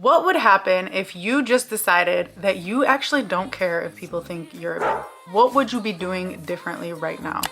What would happen if you just decided that you actually don't care if people think you're a bitch? What would you be doing differently right now?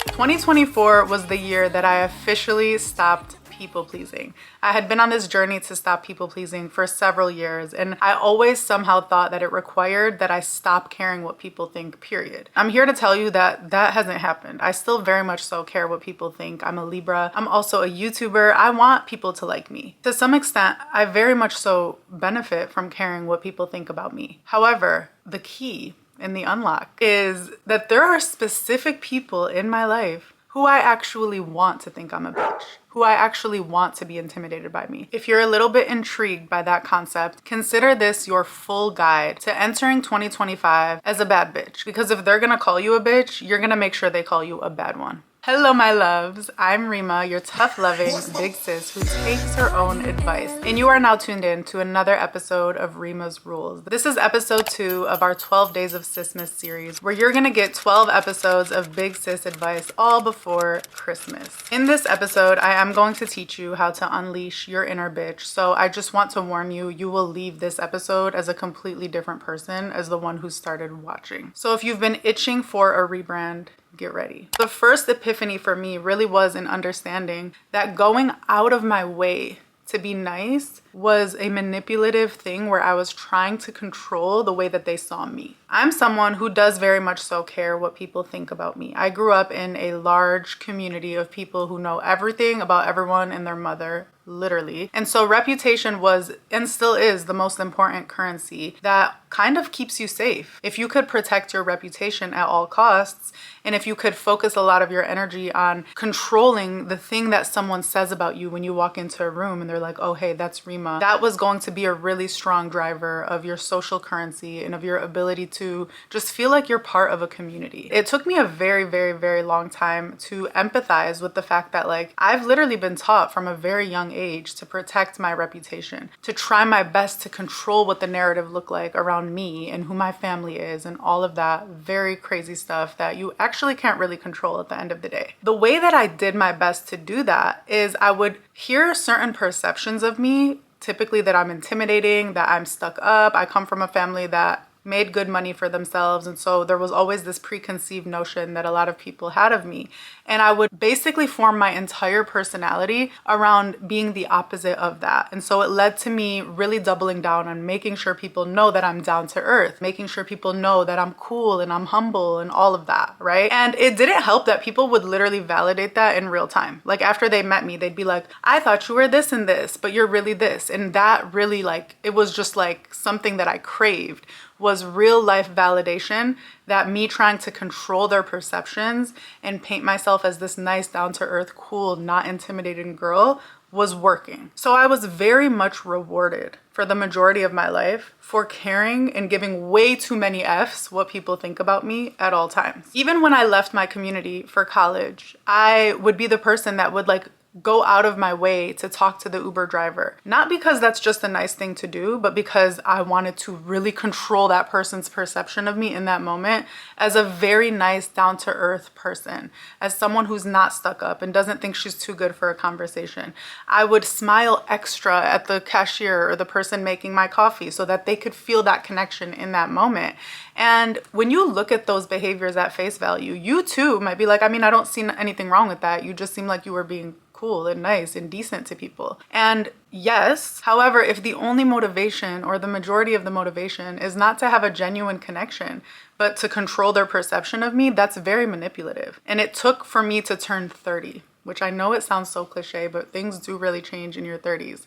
2024 was the year that I officially stopped people pleasing. I had been on this journey to stop people pleasing for several years, and I always somehow thought that it required that I stop caring what people think, period. I'm here to tell you that that hasn't happened. I still very much so care what people think. I'm a Libra. I'm also a YouTuber. I want people to like me. To some extent, I very much so benefit from caring what people think about me. However, the key and the unlock is that there are specific people in my life who I actually want to think I'm a bitch, who I actually want to be intimidated by me. If you're a little bit intrigued by that concept, consider this your full guide to entering 2025 as a bad bitch. Because if they're gonna call you a bitch, you're gonna make sure they call you a bad one. Hello, my loves. I'm Rima, your tough-loving big sis who takes her own advice. And you are now tuned in to another episode of Rima's Rules. This is episode 2 of our 12 Days of Sismas series, where you're gonna get 12 episodes of big sis advice all before Christmas. In this episode, I am going to teach you how to unleash your inner bitch. So I just want to warn you, you will leave this episode as a completely different person as the one who started watching. So if you've been itching for a rebrand, get ready. The first epiphany for me really was an understanding that going out of my way to be nice was a manipulative thing where I was trying to control the way that they saw me. I'm someone who does very much so care what people think about me. I grew up in a large community of people who know everything about everyone and their mother, literally. And so reputation was and still is the most important currency that kind of keeps you safe. If you could protect your reputation at all costs, and if you could focus a lot of your energy on controlling the thing that someone says about you when you walk into a room and they're like, oh, hey, that's Rima, that was going to be a really strong driver of your social currency and of your ability to just feel like you're part of a community. It took me a very, very, very long time to empathize with the fact that, like, I've literally been taught from a very young age to protect my reputation, to try my best to control what the narrative looked like around me and who my family is and all of that very crazy stuff that you actually can't really control at the end of the day. The way that I did my best to do that is I would hear certain perceptions of me, typically that I'm intimidating, that I'm stuck up. I come from a family that made good money for themselves, and so there was always this preconceived notion that a lot of people had of me. And I would basically form my entire personality around being the opposite of that. And so it led to me really doubling down on making sure people know that I'm down to earth, making sure people know that I'm cool and I'm humble and all of that, right? And it didn't help that people would literally validate that in real time. Like, after they met me, they'd be like, I thought you were this and this, but you're really this. And that really, like, it was just like something that I craved, was real life validation that me trying to control their perceptions and paint myself as this nice, down to earth, cool, not intimidating girl was working. So I was very much rewarded for the majority of my life for caring and giving way too many F's what people think about me at all times. Even when I left my community for college, I would be the person that would like go out of my way to talk to the Uber driver. Not because that's just a nice thing to do, but because I wanted to really control that person's perception of me in that moment as a very nice, down-to-earth person, as someone who's not stuck up and doesn't think she's too good for a conversation. I would smile extra at the cashier or the person making my coffee so that they could feel that connection in that moment. And when you look at those behaviors at face value, you too might be like, I mean, I don't see anything wrong with that. You just seem like you were being cool and nice and decent to people. And yes, however, if the only motivation or the majority of the motivation is not to have a genuine connection, but to control their perception of me, that's very manipulative. And it took for me to turn 30, which I know it sounds so cliche, but things do really change in your 30s,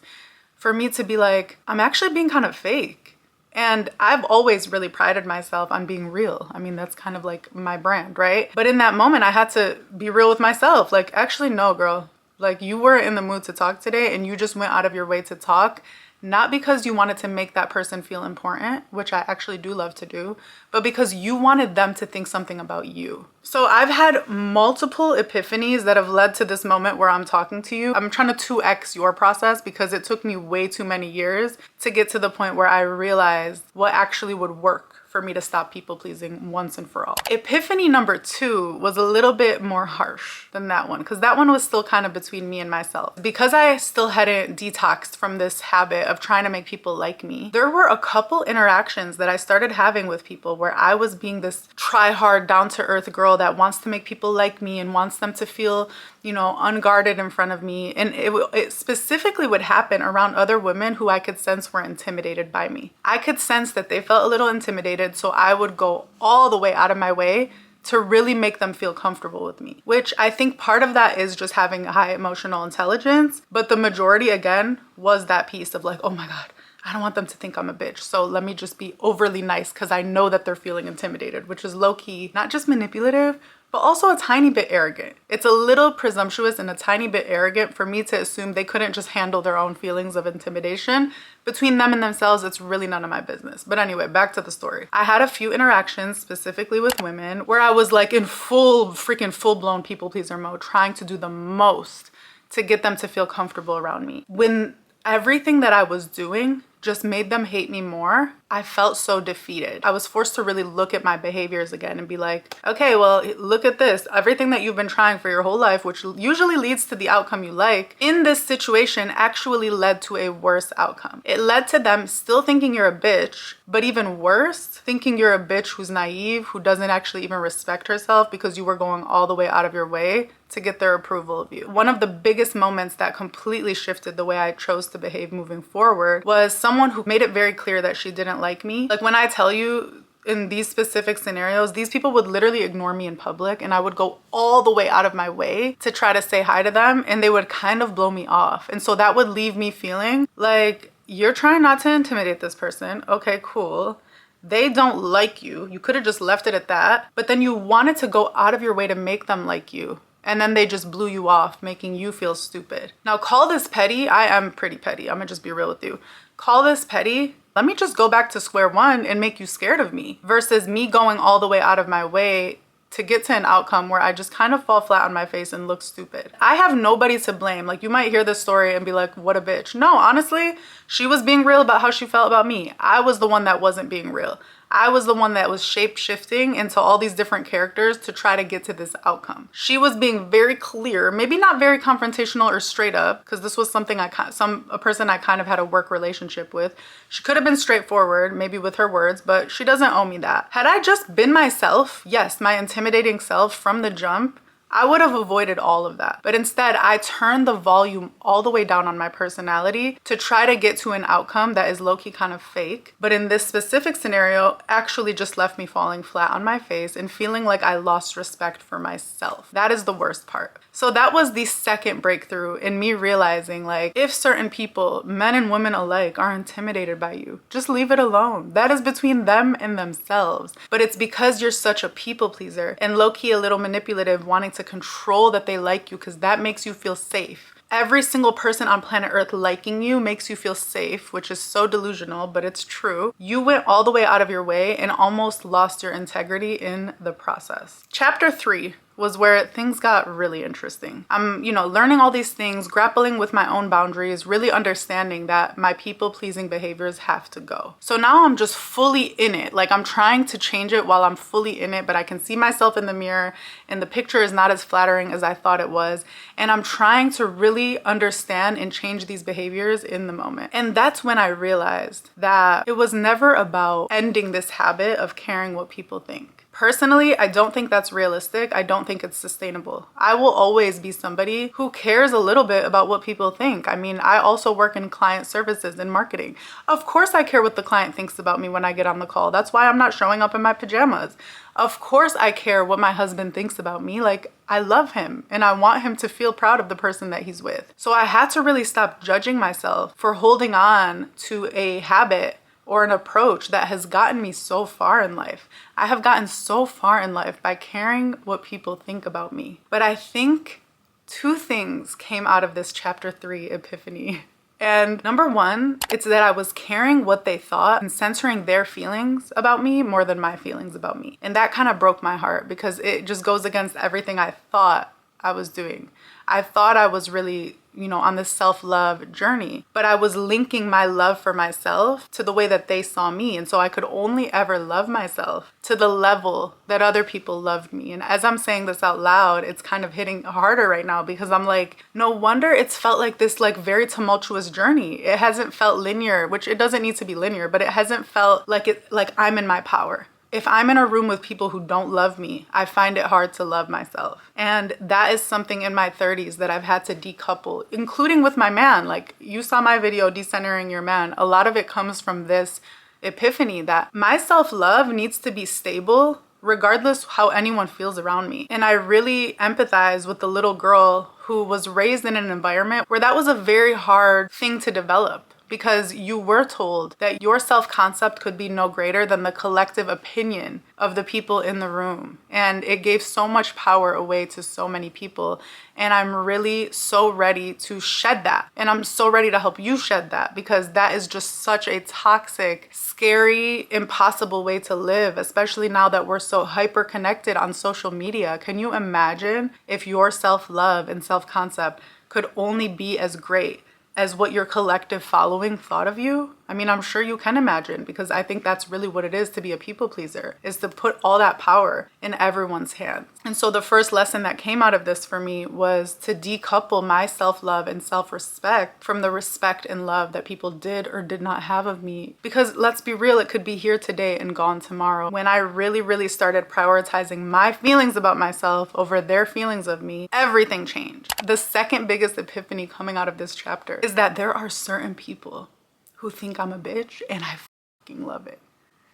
for me to be like, I'm actually being kind of fake. And I've always really prided myself on being real. I mean, that's kind of like my brand, right? But in that moment, I had to be real with myself. Like, actually, no, girl. Like, you were in the mood to talk today and you just went out of your way to talk, not because you wanted to make that person feel important, which I actually do love to do, but because you wanted them to think something about you. So I've had multiple epiphanies that have led to this moment where I'm talking to you. I'm trying to 2x your process because it took me way too many years to get to the point where I realized what actually would work for me to stop people pleasing once and for all. Epiphany number 2 was a little bit more harsh than that one, because that one was still kind of between me and myself. Because I still hadn't detoxed from this habit of trying to make people like me, there were a couple interactions that I started having with people where I was being this try-hard, down-to-earth girl that wants to make people like me and wants them to feel, you know, unguarded in front of me. And it specifically would happen around other women who I could sense were intimidated by me. I could sense that they felt a little intimidated, so I would go all the way out of my way to really make them feel comfortable with me, which I think part of that is just having a high emotional intelligence. But the majority, again, was that piece of like, oh my God, I don't want them to think I'm a bitch, so let me just be overly nice because I know that they're feeling intimidated, which is low-key not just manipulative, but also a tiny bit arrogant. It's a little presumptuous and a tiny bit arrogant for me to assume they couldn't just handle their own feelings of intimidation. Between them and themselves, it's really none of my business. But anyway, back to the story. I had a few interactions specifically with women where I was like in full-blown people pleaser mode, trying to do the most to get them to feel comfortable around me. When everything that I was doing just made them hate me more, I felt so defeated. I was forced to really look at my behaviors again and be like, okay, well, look at this. Everything that you've been trying for your whole life, which usually leads to the outcome you like, in this situation actually led to a worse outcome. It led to them still thinking you're a bitch, but even worse, thinking you're a bitch who's naive, who doesn't actually even respect herself because you were going all the way out of your way to get their approval of you. One of the biggest moments that completely shifted the way I chose to behave moving forward was someone who made it very clear that she didn't like me. Like when I tell you in these specific scenarios, these people would literally ignore me in public and I would go all the way out of my way to try to say hi to them and they would kind of blow me off. And so that would leave me feeling like, you're trying not to intimidate this person. Okay, cool. They don't like you. You could have just left it at that, but then you wanted to go out of your way to make them like you. And then they just blew you off, making you feel stupid. Now call this petty. I am pretty petty. I'm gonna just be real with you. Call this petty. Let me just go back to square one and make you scared of me versus me going all the way out of my way to get to an outcome where I just kind of fall flat on my face and look stupid. I have nobody to blame. Like you might hear this story and be like, what a bitch. No, honestly, she was being real about how she felt about me. I was the one that wasn't being real. I was the one that was shape-shifting into all these different characters to try to get to this outcome. She was being very clear, maybe not very confrontational or straight up, because this was something a person I kind of had a work relationship with. She could have been straightforward, maybe with her words, but she doesn't owe me that. Had I just been myself, yes, my intimidating self from the jump, I would have avoided all of that. But instead, I turned the volume all the way down on my personality to try to get to an outcome that is low-key kind of fake. But in this specific scenario, actually just left me falling flat on my face and feeling like I lost respect for myself. That is the worst part. So that was the second breakthrough in me realizing, like, if certain people, men and women alike, are intimidated by you, just leave it alone. That is between them and themselves. But it's because you're such a people pleaser and low-key a little manipulative, wanting to control that they like you because that makes you feel safe. Every single person on planet Earth liking you makes you feel safe, which is so delusional, but it's true. You went all the way out of your way and almost lost your integrity in the process. Chapter 3 was where things got really interesting. I'm, learning all these things, grappling with my own boundaries, really understanding that my people-pleasing behaviors have to go. So now I'm just fully in it. Like I'm trying to change it while I'm fully in it, but I can see myself in the mirror and the picture is not as flattering as I thought it was. And I'm trying to really understand and change these behaviors in the moment. And that's when I realized that it was never about ending this habit of caring what people think. Personally, I don't think that's realistic. I don't think it's sustainable. I will always be somebody who cares a little bit about what people think. I mean, I also work in client services and marketing. Of course I care what the client thinks about me when I get on the call. That's why I'm not showing up in my pajamas. Of course I care what my husband thinks about me. Like, I love him and I want him to feel proud of the person that he's with. So I had to really stop judging myself for holding on to a habit or an approach that has gotten me so far in life. I have gotten so far in life by caring what people think about me. But I think 2 things came out of this chapter 3 epiphany. And number 1, it's that I was caring what they thought and censoring their feelings about me more than my feelings about me. And that kind of broke my heart because it just goes against everything I thought I was doing. I thought I was really, on this self-love journey, but I was linking my love for myself to the way that they saw me. And so I could only ever love myself to the level that other people loved me. And as I'm saying this out loud, it's kind of hitting harder right now, because I'm like, no wonder it's felt like this like very tumultuous journey. It hasn't felt linear, which it doesn't need to be linear, but it hasn't felt like I'm in my power. If I'm in a room with people who don't love me, I find it hard to love myself. And that is something in my 30s that I've had to decouple, including with my man. Like, you saw my video, Decentering Your Man. A lot of it comes from this epiphany that my self-love needs to be stable regardless how anyone feels around me. And I really empathize with the little girl who was raised in an environment where that was a very hard thing to develop, because you were told that your self-concept could be no greater than the collective opinion of the people in the room. And it gave so much power away to so many people. And I'm really so ready to shed that. And I'm so ready to help you shed that, because that is just such a toxic, scary, impossible way to live, especially now that we're so hyper connected on social media. Can you imagine if your self-love and self-concept could only be as great as what your collective following thought of you? I mean, I'm sure you can imagine, because I think that's really what it is to be a people pleaser, is to put all that power in everyone's hands. And so the first lesson that came out of this for me was to decouple my self-love and self-respect from the respect and love that people did or did not have of me. Because let's be real, it could be here today and gone tomorrow. When I really, really started prioritizing my feelings about myself over their feelings of me, everything changed. The second biggest epiphany coming out of this chapter is that there are certain people who think I'm a bitch, and I fucking love it.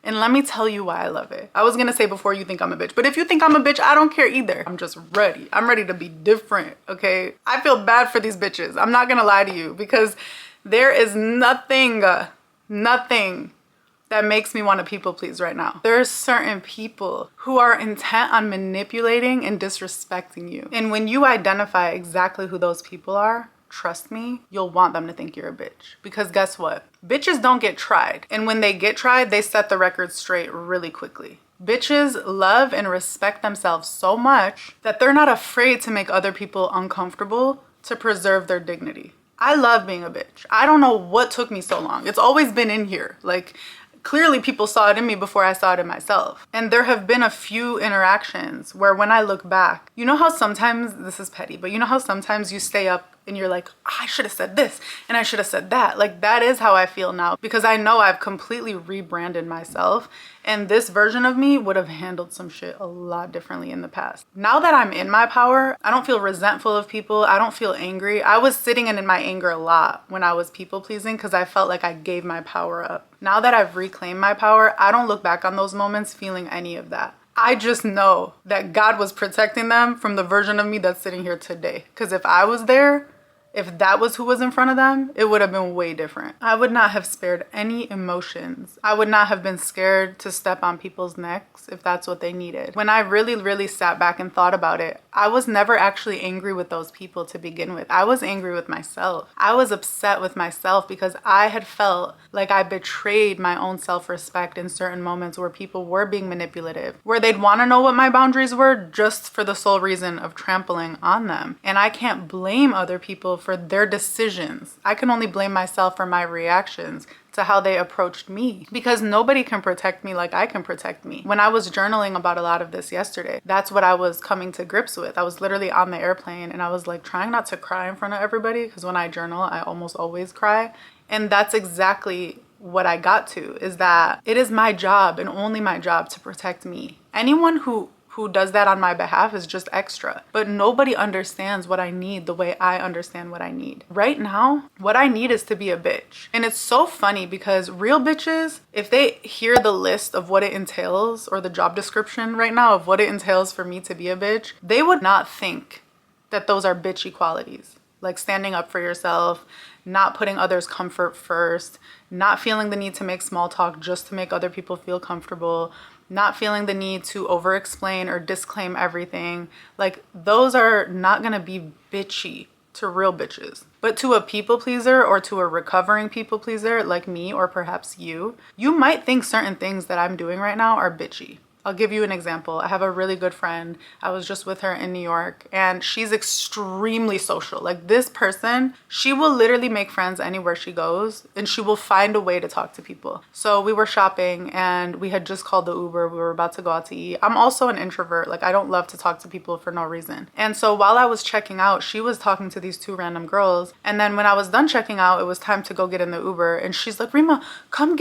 And let me tell you why I love it. I was gonna say before you think I'm a bitch, but if you think I'm a bitch, I don't care either. I'm just ready. I'm ready to be different, okay? I feel bad for these bitches. I'm not gonna lie to you, because there is nothing that makes me want to people please right now. There are certain people who are intent on manipulating and disrespecting you. And when you identify exactly who those people are, trust me, you'll want them to think you're a bitch. Because guess what? Bitches don't get tried. And when they get tried, they set the record straight really quickly. Bitches love and respect themselves so much that they're not afraid to make other people uncomfortable to preserve their dignity. I love being a bitch. I don't know what took me so long. It's always been in here. Like, clearly people saw it in me before I saw it in myself. And there have been a few interactions where when I look back, you know how sometimes, this is petty, but you know how sometimes you stay up and you're like, I should have said this and I should have said that. Like, that is how I feel now, because I know I've completely rebranded myself, and this version of me would have handled some shit a lot differently in the past. Now that I'm in my power, I don't feel resentful of people. I don't feel angry. I was sitting in my anger a lot when I was people pleasing, because I felt like I gave my power up. Now that I've reclaimed my power, I don't look back on those moments feeling any of that. I just know that God was protecting them from the version of me that's sitting here today. Because if I was there, if that was who was in front of them, it would have been way different. I would not have spared any emotions. I would not have been scared to step on people's necks if that's what they needed. When I really, really sat back and thought about it, I was never actually angry with those people to begin with. I was angry with myself. I was upset with myself because I had felt like I betrayed my own self-respect in certain moments where people were being manipulative, where they'd want to know what my boundaries were just for the sole reason of trampling on them. And I can't blame other people for their decisions. I can only blame myself for my reactions to how they approached me, because nobody can protect me like I can protect me. When I was journaling about a lot of this yesterday, that's what I was coming to grips with. I was literally on the airplane and I was like trying not to cry in front of everybody, because when I journal, I almost always cry. And that's exactly what I got to, is that it is my job and only my job to protect me. Anyone who does that on my behalf is just extra. But nobody understands what I need the way I understand what I need. Right now, what I need is to be a bitch. And it's so funny because real bitches, if they hear the list of what it entails, or the job description right now of what it entails for me to be a bitch, they would not think that those are bitchy qualities. Like standing up for yourself, not putting others' comfort first, not feeling the need to make small talk just to make other people feel comfortable, not feeling the need to over-explain or disclaim everything. Like, those are not gonna be bitchy to real bitches. But to a people pleaser, or to a recovering people pleaser like me, or perhaps you might think certain things that I'm doing right now are bitchy. I'll give you an example. I have a really good friend. I was just with her in New York, and she's extremely social. Like, this person, she will literally make friends anywhere she goes, and she will find a way to talk to people. So we were shopping and we had just called the Uber. We were about to go out to eat. I'm also an introvert. Like, I don't love to talk to people for no reason. And so while I was checking out, she was talking to these two random girls. And then when I was done checking out, it was time to go get in the Uber. And she's like, Rima, come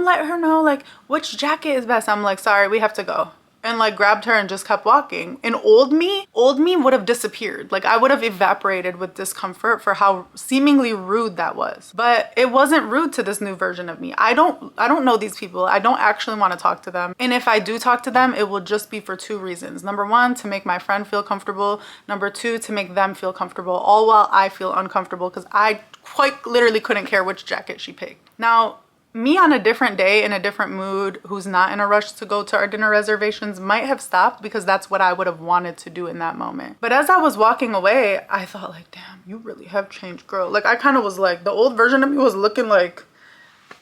let her know, like, which jacket is best. I'm like, sorry, we have to go. And like grabbed her and just kept walking. And old me would have disappeared. Like, I would have evaporated with discomfort for how seemingly rude that was. But it wasn't rude to this new version of me. I don't know these people. I don't actually want to talk to them. And if I do talk to them, it will just be for two reasons. Number one, to make my friend feel comfortable. Number two, to make them feel comfortable, all while I feel uncomfortable because I quite literally couldn't care which jacket she picked. Now, me on a different day in a different mood, who's not in a rush to go to our dinner reservations, might have stopped because that's what I would have wanted to do in that moment. But as I was walking away, I thought like, damn, you really have changed, girl. Like, I kind of was like, the old version of me was looking like,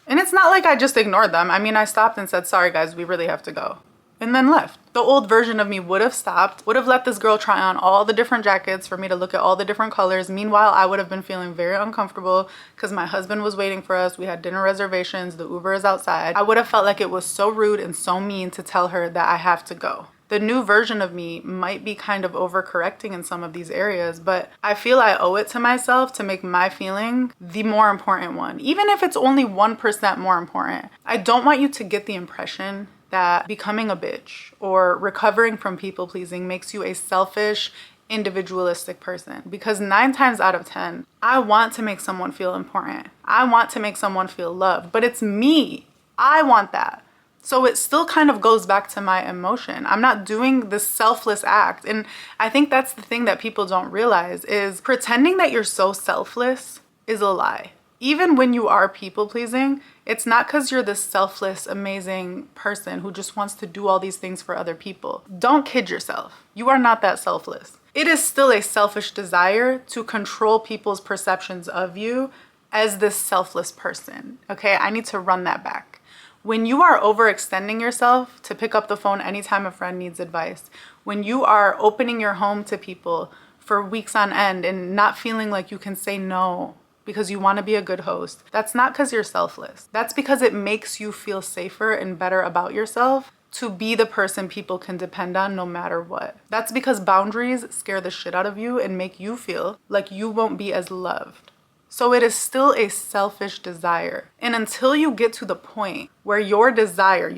and it's not like I just ignored them. I mean, I stopped and said, sorry guys, we really have to go. And then left. The old version of me would have stopped, would have let this girl try on all the different jackets for me to look at all the different colors. Meanwhile, I would have been feeling very uncomfortable because my husband was waiting for us. We had dinner reservations. The Uber is outside. I would have felt like it was so rude and so mean to tell her that I have to go. The new version of me might be kind of overcorrecting in some of these areas, but I feel I owe it to myself to make my feeling the more important one, even if it's only 1% more important. I don't want you to get the impression that becoming a bitch or recovering from people pleasing makes you a selfish, individualistic person. Because 9 times out of 10, I want to make someone feel important. I want to make someone feel loved, but it's me. I want that. So it still kind of goes back to my emotion. I'm not doing this selfless act. And I think that's the thing that people don't realize is pretending that you're so selfless is a lie. Even when you are people pleasing, it's not because you're this selfless, amazing person who just wants to do all these things for other people. Don't kid yourself. You are not that selfless. It is still a selfish desire to control people's perceptions of you as this selfless person. Okay, I need to run that back. When you are overextending yourself to pick up the phone anytime a friend needs advice, when you are opening your home to people for weeks on end and not feeling like you can say no, because you want to be a good host, that's not because you're selfless. That's because it makes you feel safer and better about yourself to be the person people can depend on no matter what. That's because boundaries scare the shit out of you and make you feel like you won't be as loved. So it is still a selfish desire. And until you get to the point where your desire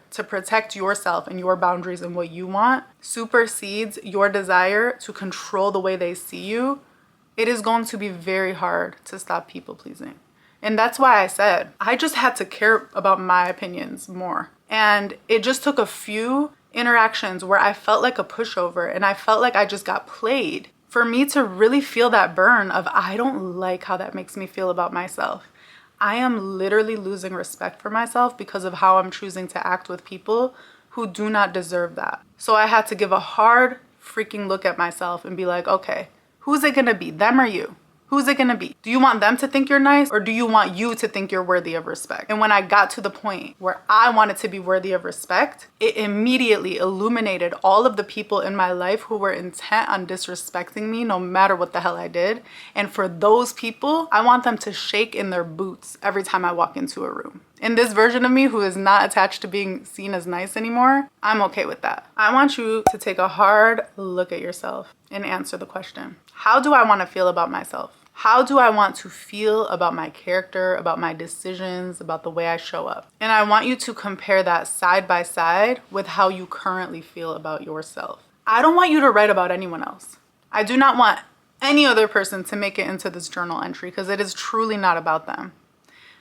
to protect yourself and your boundaries and what you want supersedes your desire to control the way they see you, it is going to be very hard to stop people pleasing. And that's why I said, I just had to care about my opinions more. And it just took a few interactions where I felt like a pushover and I felt like I just got played for me to really feel that burn of, I don't like how that makes me feel about myself. I am literally losing respect for myself because of how I'm choosing to act with people who do not deserve that. So I had to give a hard freaking look at myself and be like, okay, who's it gonna be, them or you? Who's it gonna be? Do you want them to think you're nice or do you want you to think you're worthy of respect? And when I got to the point where I wanted to be worthy of respect, it immediately illuminated all of the people in my life who were intent on disrespecting me no matter what the hell I did. And for those people, I want them to shake in their boots every time I walk into a room. In this version of me who is not attached to being seen as nice anymore, I'm okay with that. I want you to take a hard look at yourself and answer the question, how do I want to feel about myself? How do I want to feel about my character, about my decisions, about the way I show up? And I want you to compare that side by side with how you currently feel about yourself. I don't want you to write about anyone else. I do not want any other person to make it into this journal entry because it is truly not about them.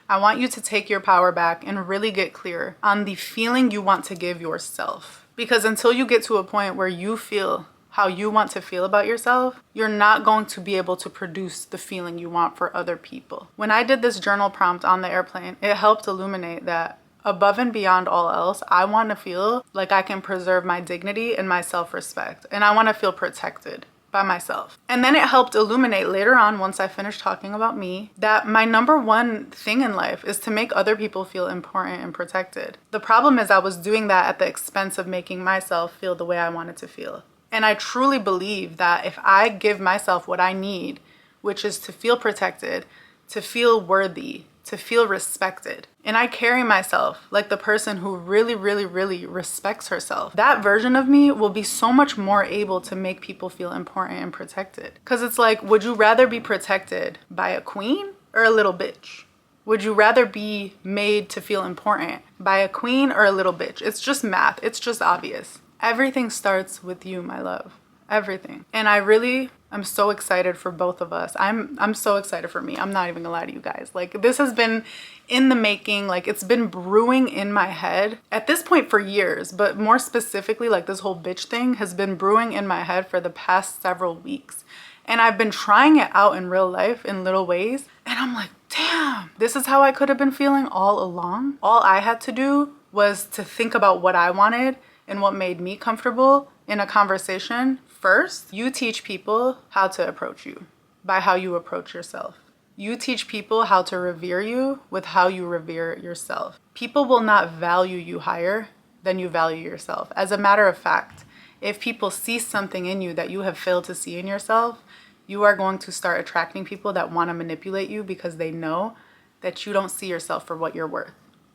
I want you to take your power back and really get clear on the feeling you want to give yourself. Because until you get to a point where you feel how you want to feel about yourself, you're not going to be able to produce the feeling you want for other people. When I did this journal prompt on the airplane, it helped illuminate that above and beyond all else, I want to feel like I can preserve my dignity and my self-respect. And I want to feel protected by myself. And then it helped illuminate later on, once I finished talking about me, that my number one thing in life is to make other people feel important and protected. The problem is I was doing that at the expense of making myself feel the way I wanted to feel. And I truly believe that if I give myself what I need, which is to feel protected, to feel worthy, to feel respected, and I carry myself like the person who really, really, really respects herself, that version of me will be so much more able to make people feel important and protected. Because it's like, would you rather be protected by a queen or a little bitch? Would you rather be made to feel important by a queen or a little bitch? It's just math. It's just obvious. Everything starts with you, my love. Everything. And I'm so excited for both of us. I'm so excited for me. I'm not even gonna lie to you guys. Like, this has been in the making. Like, it's been brewing in my head at this point for years, but more specifically, like, this whole bitch thing has been brewing in my head for the past several weeks. And I've been trying it out in real life in little ways. And I'm like, damn, this is how I could have been feeling all along. All I had to do was to think about what I wanted and what made me comfortable in a conversation first. You teach people how to approach you by how you approach yourself. You teach people how to revere you with how you revere yourself. People will not value you higher than you value yourself. As a matter of fact, if people see something in you that you have failed to see in yourself, you are going to start attracting people that want to manipulate you because they know that you don't see yourself for what you're worth.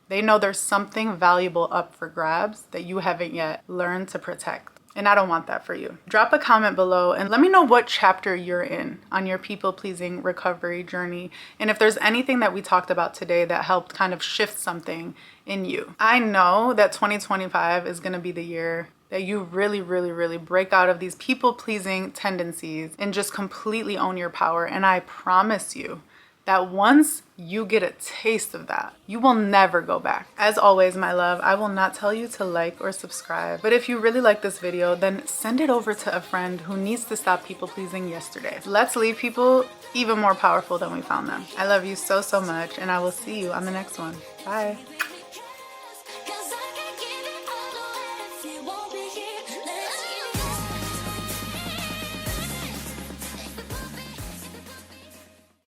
They know there's something valuable up for grabs that you haven't yet learned to protect. And I don't want that for you. Drop a comment below and let me know what chapter you're in on your people-pleasing recovery journey. And if there's anything that we talked about today that helped kind of shift something in you. I know that 2025 is going to be the year that you really, really, really break out of these people-pleasing tendencies and just completely own your power. And I promise you that once you get a taste of that, you will never go back. As always, my love, I will not tell you to like or subscribe, but if you really like this video, then send it over to a friend who needs to stop people pleasing yesterday. Let's leave people even more powerful than we found them. I love you so, so much, and I will see you on the next one. Bye.